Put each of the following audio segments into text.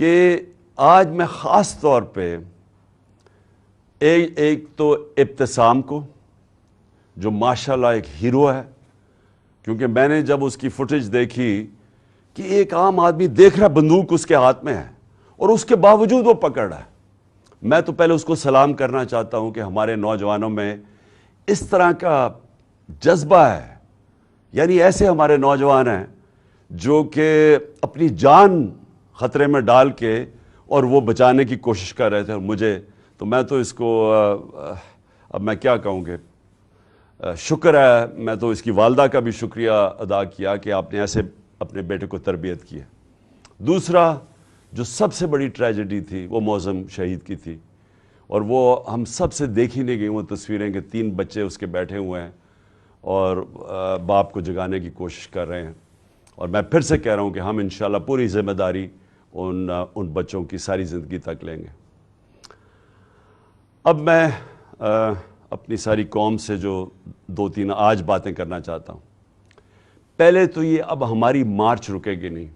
کہ آج میں خاص طور پہ ایک تو ابتسام کو، جو ماشاءاللہ ایک ہیرو ہے، کیونکہ میں نے جب اس کی فوٹیج دیکھی کہ ایک عام آدمی دیکھ رہا بندوق اس کے ہاتھ میں ہے اور اس کے باوجود وہ پکڑ رہا ہے، میں تو پہلے اس کو سلام کرنا چاہتا ہوں کہ ہمارے نوجوانوں میں اس طرح کا جذبہ ہے. یعنی ایسے ہمارے نوجوان ہیں جو کہ اپنی جان خطرے میں ڈال کے اور وہ بچانے کی کوشش کر رہے تھے. اور مجھے تو میں تو اس کو اب میں کیا کہوں گے، شکر ہے، میں تو اس کی والدہ کا بھی شکریہ ادا کیا کہ آپ نے ایسے اپنے بیٹے کو تربیت کی ہے. دوسرا جو سب سے بڑی ٹریجڈی تھی وہ معظم شہید کی تھی، اور وہ ہم سب سے دیکھی نہیں گئی وہ تصویریں کہ 3 بچے اس کے بیٹھے ہوئے ہیں اور باپ کو جگانے کی کوشش کر رہے ہیں. اور میں پھر سے کہہ رہا ہوں کہ ہم انشاءاللہ پوری ذمہ داری ان بچوں کی ساری زندگی تک لیں گے. اب میں اپنی ساری قوم سے جو 2-3 آج باتیں کرنا چاہتا ہوں. پہلے تو یہ، اب ہماری مارچ رکے گی نہیں.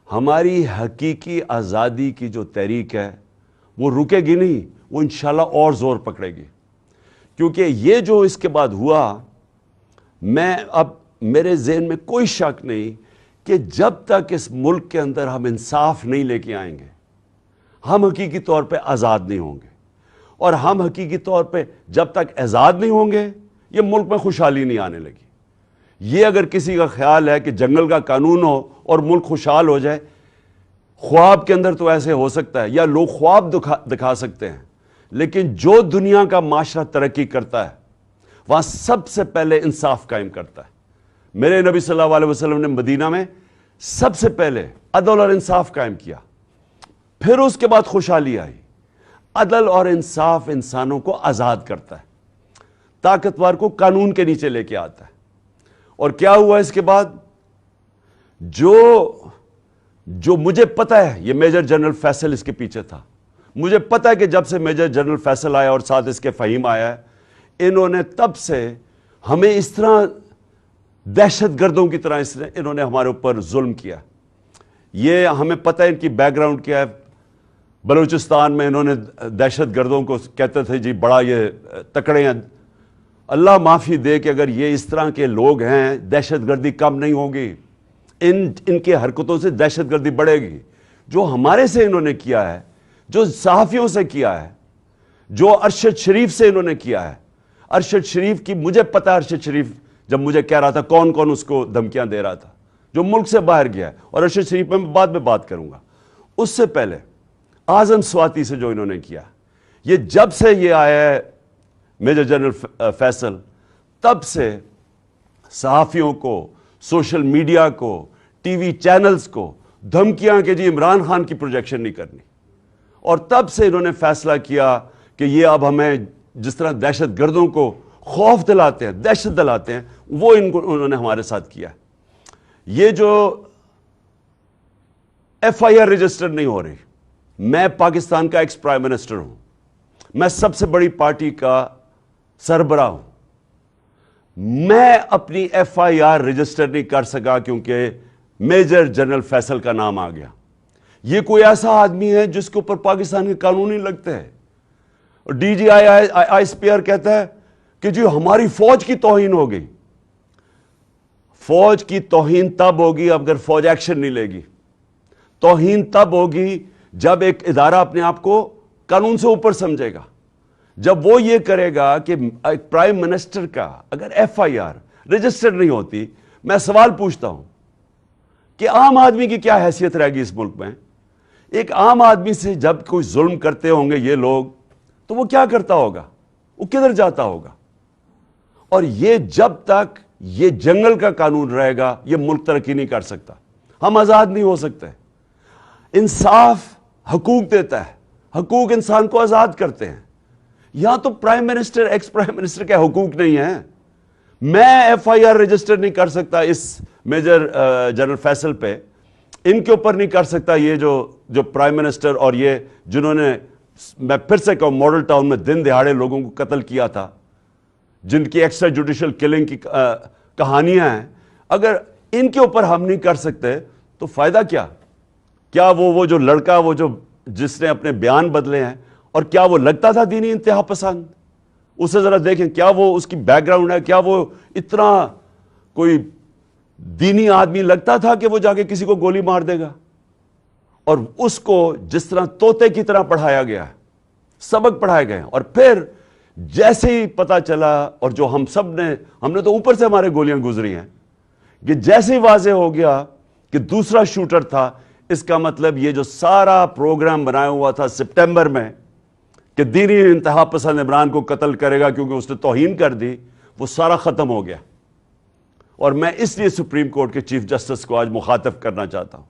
ہماری حقیقی آزادی کی جو تحریک ہے وہ رکے گی نہیں، وہ انشاءاللہ اور زور پکڑے گی. کیونکہ یہ جو اس کے بعد ہوا، اب میرے ذہن میں کوئی شک نہیں کہ جب تک اس ملک کے اندر ہم انصاف نہیں لے کے آئیں گے، ہم حقیقی طور پہ آزاد نہیں ہوں گے. اور ہم حقیقی طور پہ جب تک آزاد نہیں ہوں گے، یہ ملک میں خوشحالی نہیں آنے لگی. یہ اگر کسی کا خیال ہے کہ جنگل کا قانون ہو اور ملک خوشحال ہو جائے، خواب کے اندر تو ایسے ہو سکتا ہے، یا لوگ خواب دکھا سکتے ہیں، لیکن جو دنیا کا معاشرہ ترقی کرتا ہے وہاں سب سے پہلے انصاف قائم کرتا ہے. میرے نبی صلی اللہ علیہ وسلم نے مدینہ میں سب سے پہلے عدل اور انصاف قائم کیا، پھر اس کے بعد خوشحالی آئی. عدل اور انصاف انسانوں کو آزاد کرتا ہے، طاقتور کو قانون کے نیچے لے کے آتا ہے. اور کیا ہوا اس کے بعد؟ جو مجھے پتہ ہے، یہ میجر جنرل فیصل اس کے پیچھے تھا. مجھے پتہ ہے کہ جب سے میجر جنرل فیصل آیا اور ساتھ اس کے فہیم آیا ہے، انہوں نے تب سے ہمیں اس طرح دہشت گردوں کی طرح انہوں نے ہمارے اوپر ظلم کیا. یہ ہمیں پتہ ہے ان کی بیک گراؤنڈ کیا ہے. بلوچستان میں انہوں نے دہشت گردوں کو کہتے تھے جی بڑا یہ تکڑے ہیں. اللہ معافی دے کہ اگر یہ اس طرح کے لوگ ہیں، دہشت گردی کم نہیں ہوگی. ان کے حرکتوں سے دہشت گردی بڑھے گی. جو ہمارے سے انہوں نے کیا ہے، جو صحافیوں سے کیا ہے، جو ارشد شریف سے انہوں نے کیا ہے. ارشد شریف کی مجھے پتہ ہے، ارشد شریف جب مجھے کہہ رہا تھا کون اس کو دھمکیاں دے رہا تھا، جو ملک سے باہر گیا ہے. اور ارشد شریف میں بعد میں بات کروں گا. اس سے پہلے اعظم سواتی سے جو انہوں نے کیا، یہ جب سے یہ آیا ہے میجر جنرل فیصل، تب سے صحافیوں کو، سوشل میڈیا کو، ٹی وی چینلز کو دھمکیاں کہ جی عمران خان کی پروجیکشن نہیں کرنی. اور تب سے انہوں نے فیصلہ کیا کہ یہ اب ہمیں جس طرح دہشت گردوں کو خوف دلاتے ہیں، دہشت دلاتے ہیں، وہ انہوں نے ہمارے ساتھ کیا. یہ جو ایف آئی آر رجسٹر نہیں ہو رہی، میں پاکستان کا ایکس پرائم منسٹر ہوں، میں سب سے بڑی پارٹی کا سربراہ ہوں، میں اپنی ایف آئی آر رجسٹر نہیں کر سکا کیونکہ میجر جنرل فیصل کا نام آ گیا. یہ کوئی ایسا آدمی ہے جس کے اوپر پاکستان کے قانون نہیں لگتے ہیں. اور D G I S P R کہتا ہے کہ جی ہماری فوج کی توہین ہو گئی. فوج کی توہین تب ہوگی اگر فوج ایکشن نہیں لے گی. توہین تب ہوگی جب ایک ادارہ اپنے آپ کو قانون سے اوپر سمجھے گا. جب وہ یہ کرے گا کہ ایک پرائم منسٹر کا اگر ایف آئی آر رجسٹر نہیں ہوتی، میں سوال پوچھتا ہوں کہ عام آدمی کی کیا حیثیت رہے گی اس ملک میں؟ ایک عام آدمی سے جب کوئی ظلم کرتے ہوں گے یہ لوگ، تو وہ کیا کرتا ہوگا؟ وہ کدھر جاتا ہوگا؟ اور یہ جب تک یہ جنگل کا قانون رہے گا، یہ ملک ترقی نہیں کر سکتا. ہم آزاد نہیں ہو سکتے. انصاف حقوق دیتا ہے، حقوق انسان کو آزاد کرتے ہیں. یہاں تو prime minister, x prime minister کے حقوق نہیں ہیں. میں ایف آئی آر رجسٹر نہیں کر سکتا اس میجر جنرل فیصل پہ، ان کے اوپر نہیں کر سکتا. یہ جو پرائم منسٹر اور یہ جنہوں نے، میں پھر سے کہوں، ماڈل ٹاؤن میں دن دہاڑے لوگوں کو قتل کیا تھا، جن کی ایکسٹرا جوڈیشل کلنگ کی کہانیاں ہیں، اگر ان کے اوپر ہم نہیں کر سکتے تو فائدہ کیا؟ کیا وہ جو لڑکا وہ جو جس نے اپنے بیان بدلے ہیں، اور کیا وہ لگتا تھا دینی انتہا پسند؟ اسے ذرا دیکھیں، کیا وہ اس کی بیک گراؤنڈ ہے، کیا وہ اتنا کوئی دینی آدمی لگتا تھا کہ وہ جا کے کسی کو گولی مار دے گا؟ اور اس کو جس طرح طوطے کی طرح پڑھایا گیا ہے، سبق پڑھائے گئے، اور پھر جیسے ہی پتا چلا، اور جو ہم نے تو اوپر سے ہمارے گولیاں گزری ہیں، کہ جیسے ہی واضح ہو گیا کہ دوسرا شوٹر تھا، اس کا مطلب یہ جو سارا پروگرام بنایا ہوا تھا سپٹمبر میں کہ دینی انتہا پسند عمران کو قتل کرے گا کیونکہ اس نے توہین کر دی، وہ سارا ختم ہو گیا۔ اور میں اس لیے سپریم کورٹ کے چیف جسٹس کو آج مخاطب کرنا چاہتا ہوں۔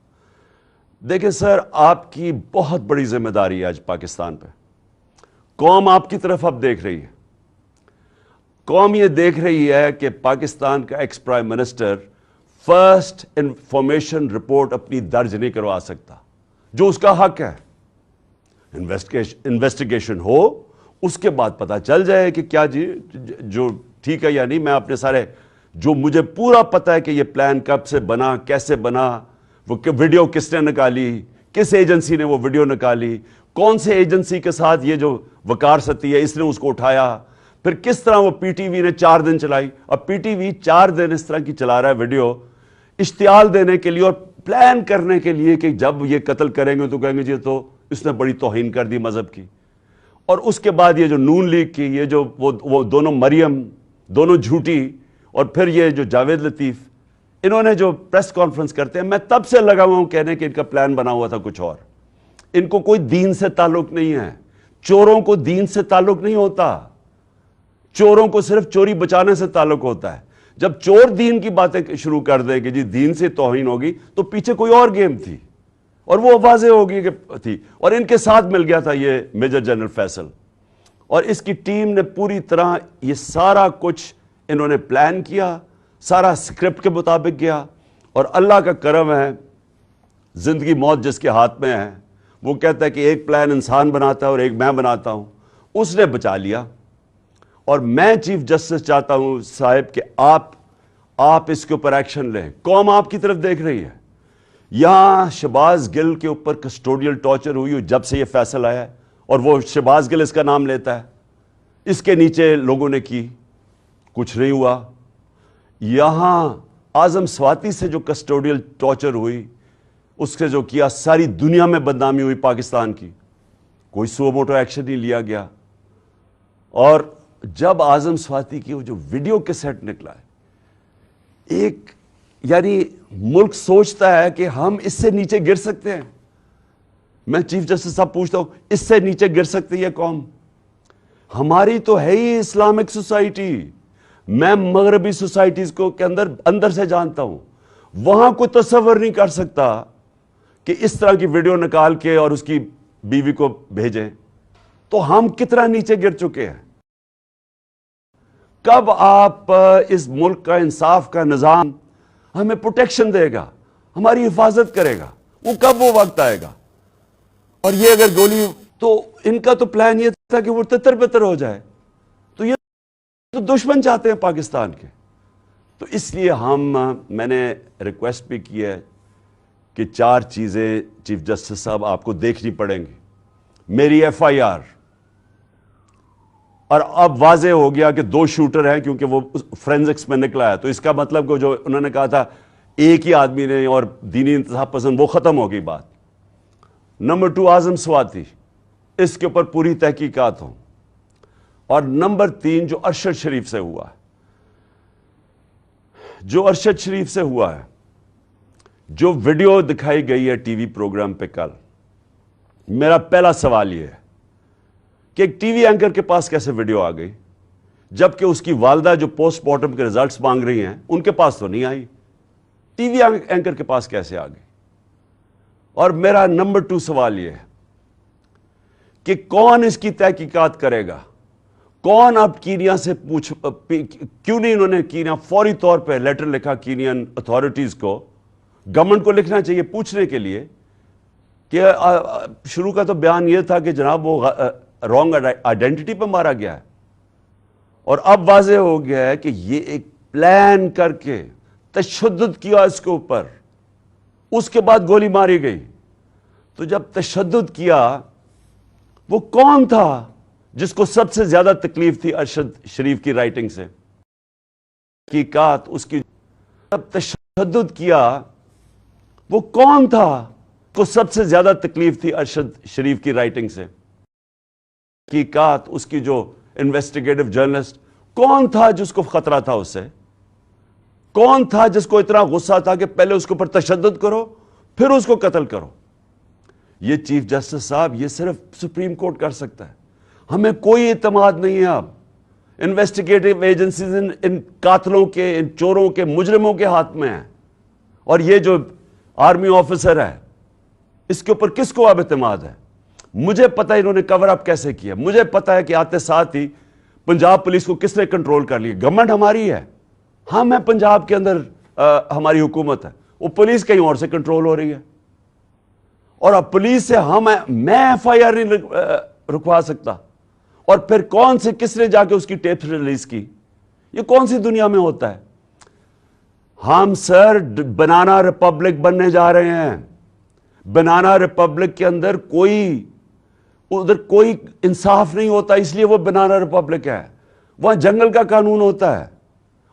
دیکھیں سر، آپ کی بہت بڑی ذمہ داری ہے آج پاکستان پہ۔ قوم آپ کی طرف اب دیکھ رہی ہے۔ قوم یہ دیکھ رہی ہے کہ پاکستان کا ex prime minister first information report اپنی درج نہیں کروا سکتا، جو اس کا حق ہے۔ انویسٹیگیشن ہو، اس کے بعد پتا چل جائے کہ کیا جو ٹھیک ہے یا نہیں۔ میں اپنے سارے جو مجھے پورا پتا ہے کہ یہ پلان کب سے بنا، کیسے بنا، وہ ویڈیو کس نے نکالی، کس ایجنسی نے وہ ویڈیو نکالی، کون سے ایجنسی کے ساتھ یہ جو وقار ستی ہے اس نے اس کو اٹھایا، پھر کس طرح وہ پی ٹی وی نے 4 دن چلائی، اور پی ٹی وی 4 دن اس طرح کی چلا رہا ہے ویڈیو، اشتعال دینے کے لیے اور پلان کرنے کے لیے کہ جب یہ قتل کریں گے تو کہیں گے جی تو اس نے بڑی توہین کر دی مذہب کی۔ اور اس کے بعد یہ جو نون لیگ کی یہ جو وہ دونوں مریم، دونوں جھوٹی، اور پھر یہ جو جاوید لطیف، انہوں نے جو پریس کانفرنس کرتے ہیں، میں تب سے لگا ہوا ہوں کہنے کہ ان کا پلان بنا ہوا تھا کچھ اور۔ ان کو کوئی دین سے تعلق نہیں ہے۔ چوروں کو دین سے تعلق نہیں ہوتا، چوروں کو صرف چوری بچانے سے تعلق ہوتا ہے۔ جب چور دین کی باتیں شروع کر دیں کہ جی دین سے توہین ہوگی، تو پیچھے کوئی اور گیم تھی، اور وہ واضح ہوگی کہ تھی۔ اور ان کے ساتھ مل گیا تھا یہ میجر جنرل فیصل، اور اس کی ٹیم نے پوری طرح یہ سارا کچھ انہوں نے پلان کیا، سارا اسکرپٹ کے مطابق گیا۔ اور اللہ کا کرم ہے، زندگی موت جس کے ہاتھ میں ہے، وہ کہتا ہے کہ ایک پلان انسان بناتا ہے اور ایک میں بناتا ہوں، اس نے بچا لیا۔ اور میں چیف جسٹس چاہتا ہوں صاحب کہ آپ اس کے اوپر ایکشن لیں۔ قوم آپ کی طرف دیکھ رہی ہے۔ یہاں شہباز گل کے اوپر کسٹوڈیل ٹارچر ہوئی جب سے یہ فیصلہ آیا ہے، اور وہ شہباز گل اس کا نام لیتا ہے، اس کے نیچے لوگوں نے کی، کچھ نہیں ہوا۔ یہاں اعظم سواتی سے جو کسٹوڈیل ٹارچر ہوئی، اس سے جو کیا، ساری دنیا میں بدنامی ہوئی پاکستان کی، کوئی سو موٹو ایکشن نہیں لیا گیا۔ اور جب اعظم سواتی کی وہ جو ویڈیو کیسٹ نکلا ہے، ایک یعنی ملک سوچتا ہے کہ ہم اس سے نیچے گر سکتے ہیں۔ میں چیف جسٹس صاحب پوچھتا ہوں، اس سے نیچے گر سکتی ہے قوم؟ ہماری تو ہے ہی اسلامک سوسائٹی۔ میں مغربی سوسائٹیز کو کے اندر سے جانتا ہوں، وہاں کوئی تصور نہیں کر سکتا کہ اس طرح کی ویڈیو نکال کے اور اس کی بیوی کو بھیجیں۔ تو ہم کتنا نیچے گر چکے ہیں۔ کب آپ اس ملک کا انصاف کا نظام ہمیں پروٹیکشن دے گا، ہماری حفاظت کرے گا؟ وہ کب وہ وقت آئے گا؟ اور یہ اگر گولی، تو ان کا تو پلان یہ تھا کہ وہ تتر بتر ہو جائے، تو یہ تو دشمن چاہتے ہیں پاکستان کے۔ تو اس لیے میں نے ریکویسٹ بھی کی ہے کہ 4 چیزیں چیف جسٹس صاحب آپ کو دیکھنی پڑیں گی۔ میری ایف آئی آر، اور اب واضح ہو گیا کہ 2 شوٹر ہیں کیونکہ وہ فرینزکس میں نکلا ہے، تو اس کا مطلب کہ جو انہوں نے کہا تھا ایک ہی آدمی نے اور دینی انتہا پسند، وہ ختم ہو گئی بات۔ نمبر 2 اعظم سواتی، اس کے اوپر پوری تحقیقات ہوں۔ اور نمبر 3 جو ارشد شریف سے ہوا ہے، جو ارشد شریف سے ہوا ہے، جو ویڈیو دکھائی گئی ہے ٹی وی پروگرام پہ کل، میرا پہلا سوال یہ ہے کہ ایک ٹی وی اینکر کے پاس کیسے ویڈیو آ گئی، جبکہ اس کی والدہ جو پوسٹ مارٹم کے ریزلٹس مانگ رہی ہیں ان کے پاس تو نہیں آئی، ٹی وی اینکر کے پاس کیسے آ گئی؟ اور میرا نمبر 2 سوال یہ ہے کہ کون اس کی تحقیقات کرے گا؟ کون اب کینیا سے کیوں نہیں انہوں نے کینیا فوری طور پہ لیٹر لکھا کینین اتھارٹیز کو، گورنمنٹ کو لکھنا چاہیے پوچھنے کے لیے کہ شروع کا تو بیان یہ تھا کہ جناب وہ رانگ آئیڈینٹی پہ مارا گیا ہے، اور اب واضح ہو گیا ہے کہ یہ ایک پلان کر کے تشدد کیا اس کے اوپر، اس کے بعد گولی ماری گئی۔ تو جب تشدد کیا وہ کون تھا جس کو سب سے زیادہ تکلیف تھی ارشد شریف کی رائٹنگ سے؟ حقیقات اس کی جب تشدد کیا وہ کون تھا جس کو سب سے زیادہ تکلیف تھی ارشد شریف کی رائٹنگ سے؟ حقیقات اس کی جو انویسٹیگیٹو جرنلسٹ کون تھا جس کو خطرہ تھا اس سے؟ کون تھا جس کو اتنا غصہ تھا کہ پہلے اس کے اوپر تشدد کرو پھر اس کو قتل کرو؟ یہ چیف جسٹس صاحب یہ صرف سپریم کورٹ کر سکتا ہے. ہمیں کوئی اعتماد نہیں ہے اب. انویسٹیگیٹو ایجنسیز ان قاتلوں کے، ان چوروں کے، مجرموں کے ہاتھ میں ہیں. اور یہ جو آرمی آفیسر ہے اس کے اوپر کس کو اب اعتماد ہے؟ مجھے پتا ہے انہوں نے کور اپ کیسے کیا. مجھے پتا ہے کہ آتے ساتھ ہی پنجاب پولیس کو کس نے کنٹرول کر لیا. گورنمنٹ ہماری ہے، ہم ہیں پنجاب کے اندر، ہماری حکومت ہے. وہ پولیس کہیں اور سے کنٹرول ہو رہی ہے. اور اب پولیس سے میں ایف آئی آر نہیں رکوا سکتا. اور پھر کون سے کس نے جا کے اس کی ٹیپ ریلیز کی؟ یہ کون سی دنیا میں ہوتا ہے؟ ہم سر بنانا ریپبلک بننے جا رہے ہیں. بنانا ریپبلک کے اندر ادھر کوئی انصاف نہیں ہوتا، اس لیے وہ بنانا ریپبلک ہے. وہاں جنگل کا قانون ہوتا ہے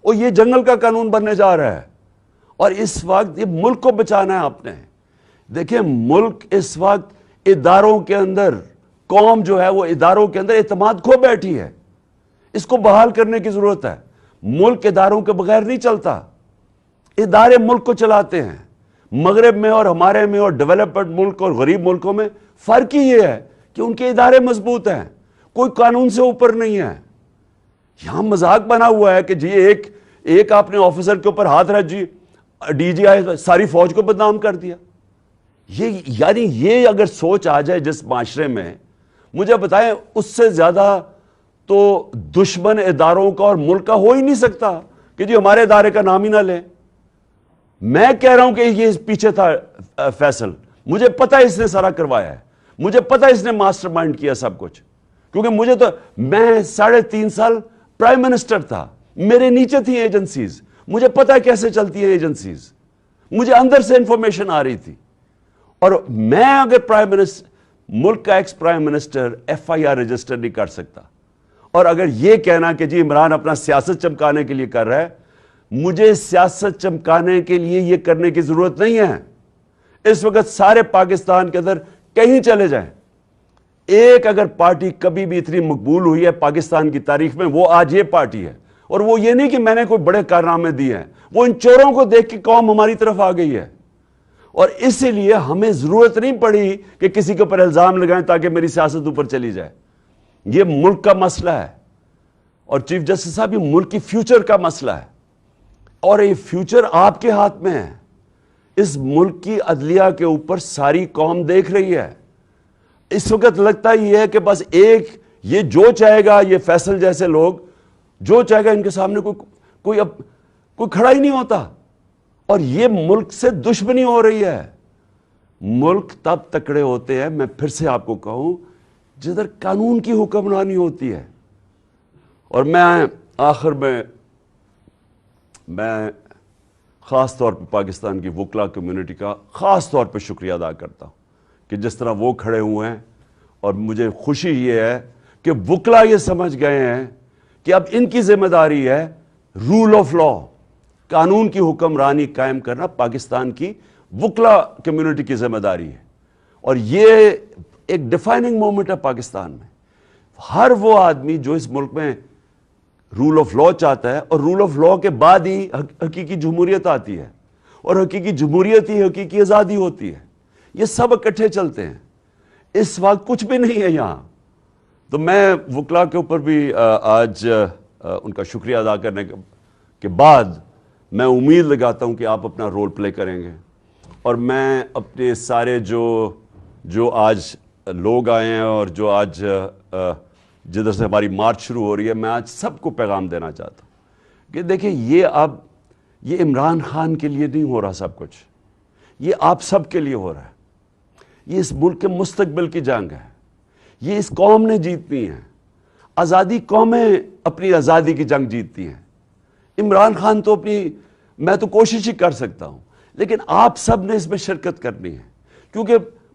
اور یہ جنگل کا قانون بننے جا رہا ہے. اور اس وقت یہ ملک کو بچانا ہے آپ نے. دیکھیں ملک اس وقت اداروں کے اندر، قوم جو ہے وہ اداروں کے اندر اعتماد کھو بیٹھی ہے. اس کو بحال کرنے کی ضرورت ہے. ملک اداروں کے بغیر نہیں چلتا. ادارے ملک کو چلاتے ہیں. مغرب میں اور ہمارے میں اور ڈیولپڈ ملک اور غریب ملکوں میں فرق ہی یہ ہے کہ ان کے ادارے مضبوط ہیں. کوئی قانون سے اوپر نہیں ہے. یہاں مذاق بنا ہوا ہے کہ جی ایک آپ نے آفیسر کے اوپر ہاتھ رکھ، جی ڈی جی آئی ساری فوج کو بدنام کر دیا. یعنی یہ اگر سوچ آ جائے جس معاشرے میں، مجھے بتائیں اس سے زیادہ تو دشمن اداروں کا اور ملک کا ہو ہی نہیں سکتا کہ جی ہمارے ادارے کا نام ہی نہ لیں. میں کہہ رہا ہوں کہ یہ پیچھے تھا فیصل، مجھے پتا اس نے سارا کروایا ہے. مجھے پتا اس نے ماسٹر مائنڈ کیا سب کچھ. کیونکہ میں 3.5 سال پرائم منسٹر تھا. میرے نیچے تھی ایجنسیز. مجھے پتا کیسے چلتی ہیں ایجنسیز. مجھے اندر سے انفارمیشن آ رہی تھی. اور میں اگر پرائم منسٹر، ملک کا ex prime minister F I R register نہیں کر سکتا، اور اگر یہ کہنا کہ جی عمران اپنا سیاست چمکانے کے لیے کر رہا ہے، مجھے سیاست چمکانے کے لیے یہ کرنے کی ضرورت نہیں ہے. اس وقت سارے پاکستان کے اندر کہیں چلے جائیں، ایک اگر پارٹی کبھی بھی اتنی مقبول ہوئی ہے پاکستان کی تاریخ میں، وہ آج یہ پارٹی ہے. اور وہ یہ نہیں کہ میں نے کوئی بڑے کارنامے دیے ہیں، وہ ان چوروں کو دیکھ کے قوم ہماری طرف آ گئی ہے. اور اسی لیے ہمیں ضرورت نہیں پڑی کہ کسی کے اوپر الزام لگائیں تاکہ میری سیاست اوپر چلی جائے. یہ ملک کا مسئلہ ہے. اور چیف جسٹس صاحب یہ ملک کی فیوچر کا مسئلہ ہے. اور یہ فیوچر آپ کے ہاتھ میں ہے. اس ملک کی عدلیہ کے اوپر ساری قوم دیکھ رہی ہے. اس وقت لگتا یہ ہے کہ بس یہ جو چاہے گا، یہ فیصل جیسے لوگ جو چاہے گا، ان کے سامنے کوئی کھڑا ہی نہیں ہوتا. اور یہ ملک سے دشمنی ہو رہی ہے. ملک تب تکڑے ہوتے ہیں، میں پھر سے آپ کو کہوں، جدھر قانون کی حکمرانی ہوتی ہے. اور میں آخر میں خاص طور پہ پاکستان کی وکلا کمیونٹی کا خاص طور پہ شکریہ ادا کرتا ہوں کہ جس طرح وہ کھڑے ہوئے ہیں. اور مجھے خوشی یہ ہے کہ وکلا یہ سمجھ گئے ہیں کہ اب ان کی ذمہ داری ہے رول آف لا، قانون کی حکمرانی قائم کرنا پاکستان کی وکلا کمیونٹی کی ذمہ داری ہے. اور یہ ایک ڈیفائننگ مومنٹ ہے پاکستان میں. ہر وہ آدمی جو اس ملک میں رول آف لا چاہتا ہے، اور رول آف لا کے بعد ہی حقیقی جمہوریت آتی ہے، اور حقیقی جمہوریت ہی حقیقی آزادی ہوتی ہے. یہ سب اکٹھے چلتے ہیں. اس وقت کچھ بھی نہیں ہے یہاں. تو میں وکلا کے اوپر بھی آج ان کا شکریہ ادا کرنے کے بعد میں امید لگاتا ہوں کہ آپ اپنا رول پلے کریں گے. اور میں اپنے سارے جو آج لوگ آئے ہیں اور جو آج جدھر سے ہماری مارچ شروع ہو رہی ہے، میں آج سب کو پیغام دینا چاہتا ہوں کہ دیکھیں یہ عمران خان کے لیے نہیں ہو رہا سب کچھ، یہ آپ سب کے لیے ہو رہا ہے. یہ اس ملک کے مستقبل کی جنگ ہے. یہ اس قوم نے جیتنی ہے. آزادی قومیں اپنی آزادی کی جنگ جیتتی ہیں. عمران خان تو میں تو کوشش ہی کر سکتا ہوں، لیکن آپ سب نے اس میں شرکت کرنی ہے. کیونکہ